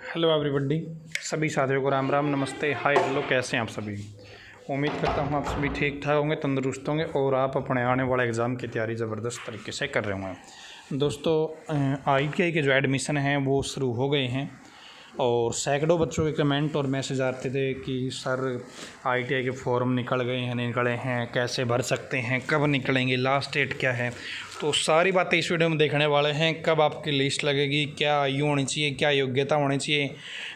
Hello everybody, सभी साथियों को राम राम, नमस्ते, हाय, हेलो। कैसे हैं आप सभी? उम्मीद करता हूँ आप सभी ठीक ठाक होंगे, तंदुरुस्त होंगे और आप अपने आने वाले एग्ज़ाम की तैयारी ज़बरदस्त तरीके से कर रहे होंगे। दोस्तों, ITI के जो एडमिशन हैं वो शुरू हो गए हैं और सैकड़ों बच्चों के कमेंट और मैसेज आते थे कि सर ITI के फॉर्म निकले हैं, कैसे भर सकते हैं, कब निकलेंगे, लास्ट डेट क्या है। तो सारी बातें इस वीडियो में देखने वाले हैं। कब आपकी लिस्ट लगेगी, क्या आयु होनी चाहिए, क्या योग्यता होनी चाहिए,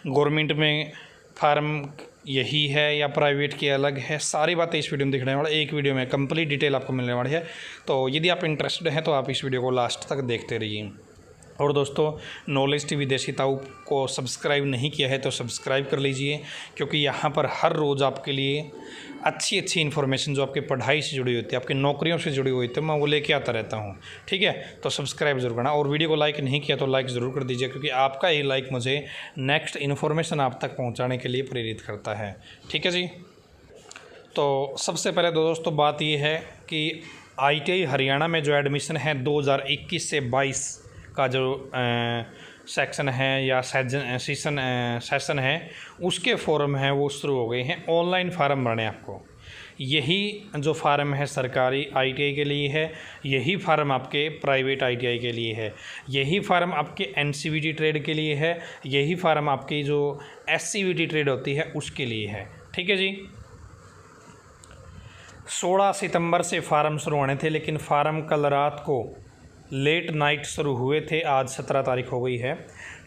गवर्नमेंट में फार्म यही है या प्राइवेट की अलग है, सारी बातें इस वीडियो में देखने वाले। एक वीडियो में कंप्लीट डिटेल आपको मिलने वाली है। तो यदि आप इंटरेस्टेड हैं तो आप इस वीडियो को लास्ट तक देखते रहिए। और दोस्तों, नॉलेज टीवी देसी ताऊ को सब्सक्राइब नहीं किया है तो सब्सक्राइब कर लीजिए, क्योंकि यहाँ पर हर रोज़ आपके लिए अच्छी इन्फॉर्मेशन जो आपकी पढ़ाई से जुड़ी होती है, आपकी नौकरियों से जुड़ी हुई, तो मैं वो लेके आता रहता हूँ। ठीक है, तो सब्सक्राइब ज़रूर करना और वीडियो को लाइक नहीं किया तो लाइक ज़रूर कर दीजिए, क्योंकि आपका ये लाइक मुझे नेक्स्ट इन्फॉर्मेशन आप तक पहुँचाने के लिए प्रेरित करता है। ठीक है जी। तो सबसे पहले दोस्तों बात ये है कि ITI हरियाणा में जो एडमिशन है 2021 से 22 का जो सेक्शन है या सेशन है, उसके फॉर्म हैं वो शुरू हो गए हैं। ऑनलाइन फार्म भरने आपको, यही जो फार्म है सरकारी ITI के लिए है, यही फार्म आपके प्राइवेट ITI के लिए है, यही फार्म आपके NCVT ट्रेड के लिए है, यही फार्म आपकी जो SCVT ट्रेड होती है उसके लिए है। ठीक है जी। 16 सितंबर से फार्म शुरू होने थे, लेकिन फार्म कल रात को लेट नाइट शुरू हुए थे। आज 17 तारीख हो गई है।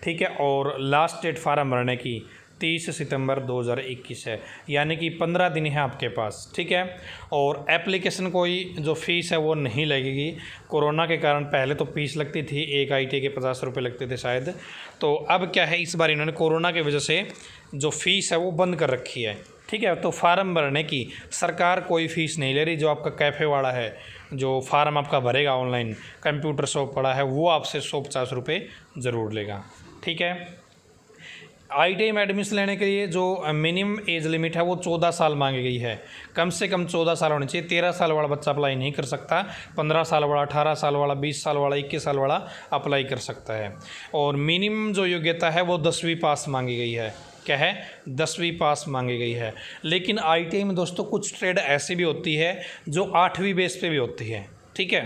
ठीक है, और लास्ट डेट फार्म भरने की 30 सितंबर 2021 है, यानी कि 15 दिन है आपके पास। ठीक है, और एप्लीकेशन कोई जो फ़ीस है वो नहीं लगेगी। कोरोना के कारण पहले तो फ़ीस लगती थी, एक ITI के 50 रुपये लगते थे शायद। तो अब क्या है, इस बार इन्होंने कोरोना की वजह से जो फ़ीस है वो बंद कर रखी है। ठीक है, तो फार्म भरने की सरकार कोई फ़ीस नहीं ले रही। जो आपका कैफ़े वाला है, जो फार्म आपका भरेगा ऑनलाइन, कंप्यूटर शॉप पड़ा है, वो आपसे 150 रुपये ज़रूर लेगा। ठीक है, ITI में एडमिशन लेने के लिए जो मिनिमम एज लिमिट है वो 14 साल मांगी गई है। कम से कम 14 साल होनी चाहिए। 13 साल वाला बच्चा अप्लाई नहीं कर सकता। 15 साल वाला, 18 साल वाला, 20 साल वाला, 21 साल वाला अप्लाई कर सकता है। और मिनिमम जो योग्यता है वो 10वीं पास मांगी गई है। क्या है? 10वीं पास मांगी गई है। लेकिन ITI में दोस्तों कुछ ट्रेड ऐसी भी होती है जो 8वीं बेस पे भी होती है। ठीक है,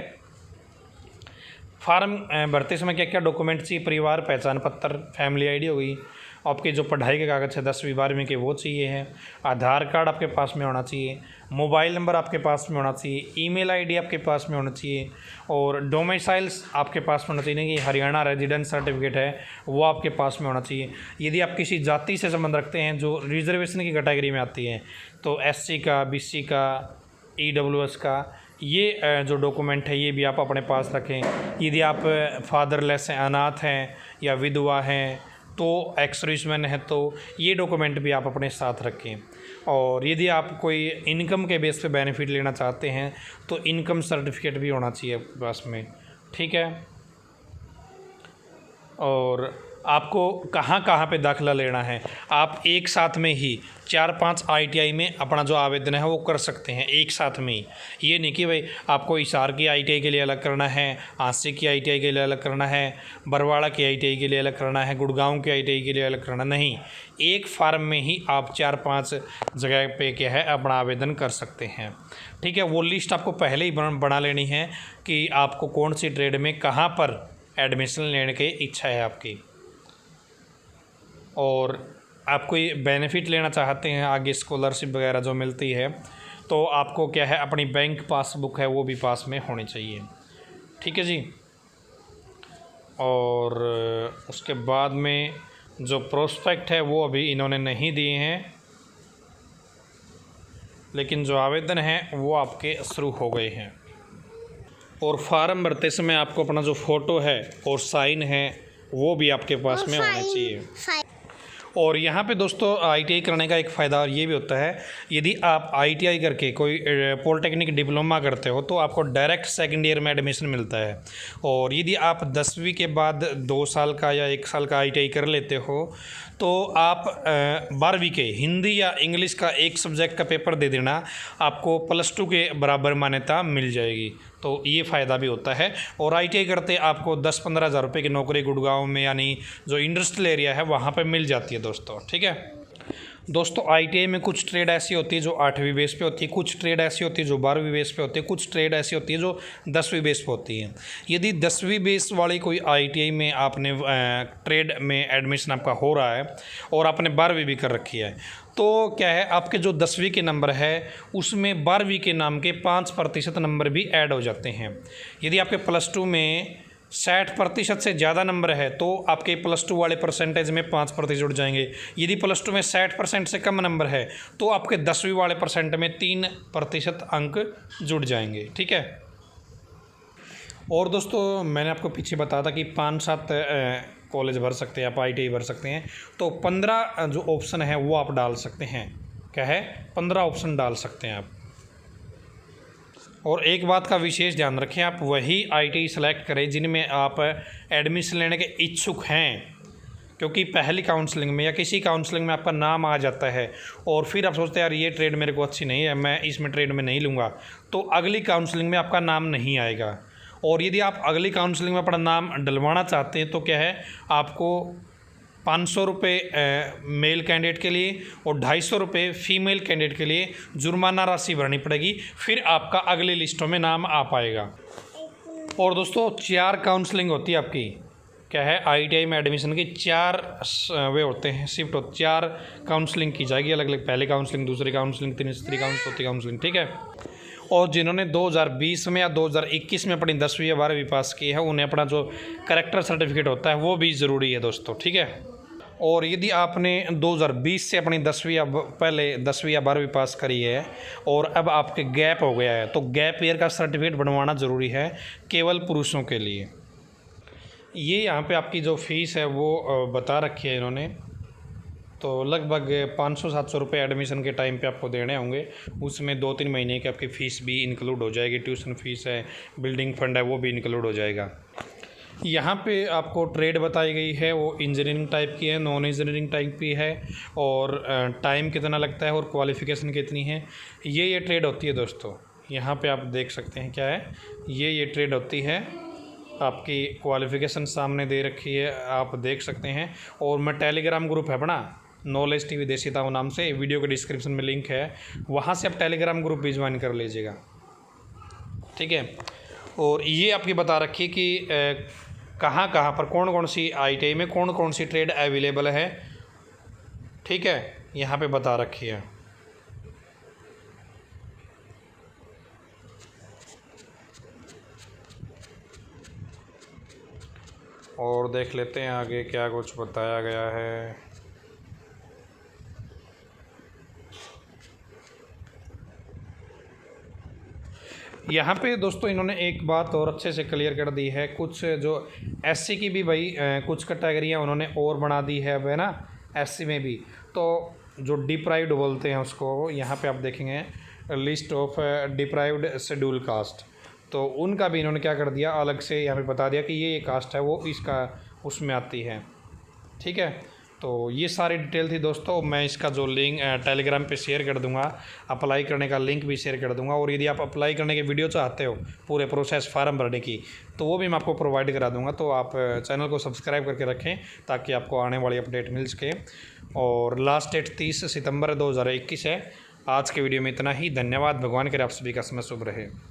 फार्म भरते समय क्या क्या डॉक्यूमेंट चाहिए? परिवार पहचान पत्र, फैमिली ID हो गई, आपके जो पढ़ाई के कागज़ है 10वीं 12वीं के वो चाहिए है, आधार कार्ड आपके पास में होना चाहिए, मोबाइल नंबर आपके पास में होना चाहिए, ईमेल ID आपके पास में होना चाहिए, और डोमिसाइल्स आपके पास में होना चाहिए। नहीं कि हरियाणा रेजिडेंस सर्टिफिकेट है वो आपके पास में होना चाहिए। यदि आप किसी जाति से संबंध रखते हैं जो रिजर्वेशन की कैटेगरी में आती है, तो SC का, BC का, EWS का, ये जो डॉक्यूमेंट है ये भी आप अपने पास रखें। यदि आप फादरलेस हैं, अनाथ हैं या विधवा हैं, तो एक्स सर्विसमैन है, तो ये डॉक्यूमेंट भी आप अपने साथ रखें। और यदि आप कोई इनकम के बेस पे बेनिफिट लेना चाहते हैं तो इनकम सर्टिफिकेट भी होना चाहिए आपके पास में। ठीक है, और आपको कहाँ कहाँ पे दाखिला लेना है, आप एक साथ में ही 4-5 ITI में अपना जो आवेदन है वो कर सकते हैं एक साथ में ही। ये नहीं कि भाई आपको हिसार की ITI के लिए अलग करना है, आंसी की ITI के लिए अलग करना है, बरवाड़ा की ITI के लिए अलग करना है, गुड़गांव की ITI के लिए अलग करना, नहीं। एक फार्म में ही आप 4-5 जगह पे क्या है अपना आवेदन कर सकते हैं। ठीक है, वो लिस्ट आपको पहले ही बना लेनी है कि आपको कौन सी ट्रेड में कहाँ पर एडमिशन लेने की इच्छा है आपकी, और आप कोई बेनिफिट लेना चाहते हैं आगे, स्कॉलरशिप वगैरह जो मिलती है, तो आपको क्या है अपनी बैंक पासबुक है वो भी पास में होनी चाहिए। ठीक है जी। और उसके बाद में जो प्रोस्पेक्ट है वो अभी इन्होंने नहीं दिए हैं, लेकिन जो आवेदन है वो आपके शुरू हो गए हैं। और फार्म भरते समय आपको अपना जो फ़ोटो है और साइन है वो भी आपके पास में होना चाहिए। और यहाँ पे दोस्तों ITI करने का एक फ़ायदा ये भी होता है, यदि आप ITI करके कोई पॉलिटेक्निक डिप्लोमा करते हो तो आपको डायरेक्ट सेकंड ईयर में एडमिशन मिलता है। और यदि आप 10वीं के बाद 2 साल का या 1 साल का ITI कर लेते हो तो आप 12वीं के हिंदी या इंग्लिश का एक सब्जेक्ट का पेपर दे देना, आपको +2 के बराबर मान्यता मिल जाएगी। तो ये फ़ायदा भी होता है। और ITI करते आपको 10-15 हज़ार रुपये की नौकरी गुड़गांव में यानी जो इंडस्ट्रियल एरिया है वहाँ पे मिल जाती है दोस्तों, ठीक है। दोस्तों ITI में कुछ ट्रेड ऐसी होती है जो 8वीं बेस पे होती है, कुछ ट्रेड ऐसी होती है जो 12वीं बेस पे होती है, कुछ ट्रेड ऐसी होती है जो 10वीं बेस पे होती है। यदि 10वीं बेस वाली कोई ITI में आपने ट्रेड में एडमिशन आपका हो रहा है और आपने 12वीं भी कर रखी है, तो क्या है आपके जो 10वीं के नंबर है उसमें 12वीं के नाम के 5% नंबर भी ऐड हो जाते हैं। यदि आपके +2 में 60% से ज़्यादा नंबर है तो आपके +2 वाले परसेंटेज में 5% जुड़ जाएंगे। यदि +2 में 60% से कम नंबर है तो आपके 10वीं वाले परसेंट में 3% अंक जुड़ जाएंगे, ठीक है। और दोस्तों मैंने आपको पीछे बताया था कि 5-7 कॉलेज भर सकते हैं आप, ITI भर सकते हैं, तो 15 जो ऑप्शन है वो आप डाल सकते हैं। क्या है, 15 ऑप्शन डाल सकते हैं आप। और एक बात का विशेष ध्यान रखें, आप वही ITI सेलेक्ट करें जिनमें आप एडमिशन लेने के इच्छुक हैं, क्योंकि पहली काउंसलिंग में या किसी काउंसलिंग में आपका नाम आ जाता है और फिर आप सोचते हैं यार ये ट्रेड मेरे को अच्छी नहीं है, मैं इसमें ट्रेड में नहीं लूँगा, तो अगली काउंसलिंग में आपका नाम नहीं आएगा। और यदि आप अगली काउंसलिंग में अपना नाम डलवाना चाहते हैं तो क्या है, आपको 500 रुपये मेल कैंडिडेट के लिए और 250 रुपये फीमेल कैंडिडेट के लिए जुर्माना राशि भरनी पड़ेगी, फिर आपका अगली लिस्टों में नाम आ पाएगा। और दोस्तों 4 काउंसलिंग होती है आपकी, क्या है, ITI में एडमिशन की 4 वे होते हैं, शिफ्ट होते 4 काउंसलिंग की जाएगी अलग अलग, पहली काउंसलिंग, दूसरी काउंसलिंग, तीसरी काउंसलिंग, चौथी काउंसलिंग, ठीक है। और जिन्होंने 2020 में या 2021 में अपनी 10वीं या 12वीं पास की है उन्हें अपना जो करेक्टर सर्टिफिकेट होता है वो भी ज़रूरी है दोस्तों, ठीक है। और यदि आपने 2020 से अपनी 10वीं या पहले 10वीं या 12वीं पास करी है और अब आपके गैप हो गया है तो गैप ईयर का सर्टिफिकेट बनवाना ज़रूरी है केवल पुरुषों के लिए। ये यहाँ पे आपकी जो फ़ीस है वो बता रखी है इन्होंने, तो लगभग 500-700 रुपये एडमिशन के टाइम पे आपको देने होंगे, उसमें 2-3 महीने की आपकी फ़ीस भी इंक्लूड हो जाएगी, ट्यूशन फ़ीस है, बिल्डिंग फंड है, वो भी इंक्लूड हो जाएगा। यहाँ पे आपको ट्रेड बताई गई है वो इंजीनियरिंग टाइप की है, नॉन इंजीनियरिंग टाइप की है, और टाइम कितना लगता है और क्वालिफ़िकेशन कितनी है, ये ट्रेड होती है दोस्तों। यहाँ पे आप देख सकते हैं क्या है, ये ट्रेड होती है, आपकी क्वालिफ़िकेशन सामने दे रखी है, आप देख सकते हैं। और मैं टेलीग्राम ग्रुप है अपना नॉलेज TV देसी ताऊ नाम से, वीडियो के डिस्क्रिप्शन में लिंक है, वहाँ से आप टेलीग्राम ग्रुप भी ज्वाइन कर लीजिएगा, ठीक है। और ये आपकी बता रखी है कि कहाँ कहाँ पर कौन कौन सी ITI में कौन कौन सी ट्रेड अवेलेबल है, ठीक है, यहाँ पे बता रखी है। और देख लेते हैं आगे क्या कुछ बताया गया है। यहाँ पे दोस्तों इन्होंने एक बात और अच्छे से क्लियर कर दी है, कुछ जो SC की भी भाई कुछ कैटेगरियाँ उन्होंने और बना दी है अब, है ना, SC में भी। तो जो डिप्राइव्ड बोलते हैं उसको, यहाँ पे आप देखेंगे list of deprived schedule caste, तो उनका भी इन्होंने क्या कर दिया, अलग से यहाँ पे बता दिया कि ये कास्ट है वो इसका उसमें आती है, ठीक है। तो ये सारी डिटेल थी दोस्तों, मैं इसका जो लिंक टेलीग्राम पे शेयर कर दूंगा, अप्लाई करने का लिंक भी शेयर कर दूंगा। और यदि आप अप्लाई करने की वीडियो चाहते हो पूरे प्रोसेस फार्म भरने की, तो वो भी मैं आपको प्रोवाइड करा दूंगा। तो आप चैनल को सब्सक्राइब करके रखें ताकि आपको आने वाली अपडेट मिल सके। और लास्ट डेट 30 सितंबर 2021 है। आज के वीडियो में इतना ही, धन्यवाद। भगवान करे आप सभी का समय शुभ रहे।